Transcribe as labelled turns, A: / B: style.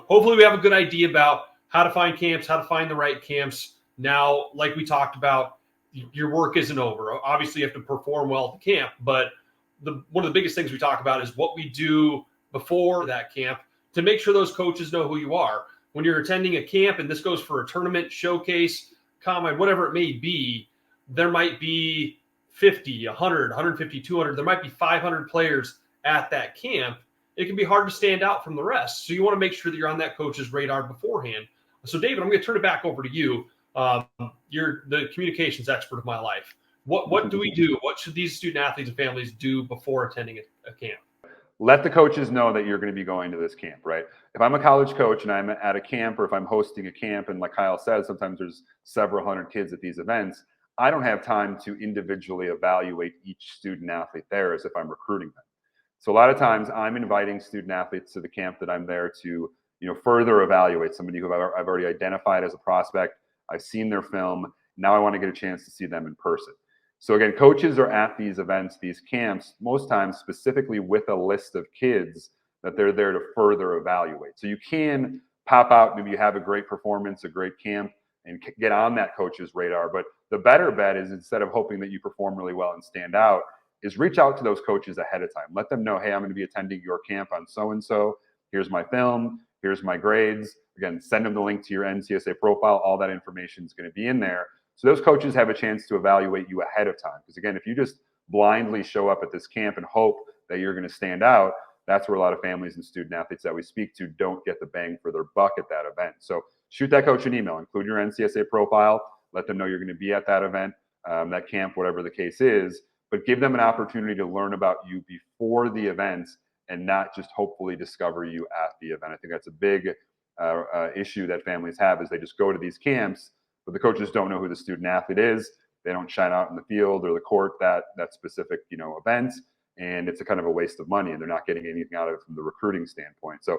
A: hopefully we have a good idea about how to find camps, how to find the right camps. Now, like we talked about, your work isn't over. Obviously, you have to perform well at the camp, but one of the biggest things we talk about is what we do before that camp to make sure those coaches know who you are. When you're attending a camp, and this goes for a tournament, showcase, combine, whatever it may be, there might be 50, 100, 150, 200. There might be 500 players at that camp. It can be hard to stand out from the rest. So you want to make sure that you're on that coach's radar beforehand. So, David, I'm going to turn it back over to you. You're the communications expert of my life. What do we do? What should these student athletes and families do before attending a camp?
B: Let the coaches know that you're going to be going to this camp, right? If I'm a college coach and I'm at a camp, or if I'm hosting a camp, and like Kyle says, sometimes there's several hundred kids at these events, I don't have time to individually evaluate each student athlete there as if I'm recruiting them. So a lot of times I'm inviting student athletes to the camp that I'm there to, further evaluate somebody who I've already identified as a prospect. I've seen their film. Now I want to get a chance to see them in person. So again, coaches are at these events, these camps, most times specifically with a list of kids that they're there to further evaluate. So you can pop out, maybe you have a great performance, a great camp, and get on that coach's radar. But the better bet is, instead of hoping that you perform really well and stand out, is reach out to those coaches ahead of time. Let them know, hey, I'm going to be attending your camp on so-and-so. Here's my film. Here's my grades. Again, send them the link to your NCSA profile. All that information is going to be in there. So those coaches have a chance to evaluate you ahead of time. Because again, if you just blindly show up at this camp and hope that you're going to stand out, that's where a lot of families and student athletes that we speak to don't get the bang for their buck at that event. So shoot that coach an email, include your NCSA profile, let them know you're going to be at that event, that camp, whatever the case is, but give them an opportunity to learn about you before the event and not just hopefully discover you at the event. I think that's a big issue that families have, is they just go to these camps, but the coaches don't know who the student athlete is. They don't shine out in the field or the court that specific event, and it's a kind of a waste of money, and they're not getting anything out of it from the recruiting standpoint. So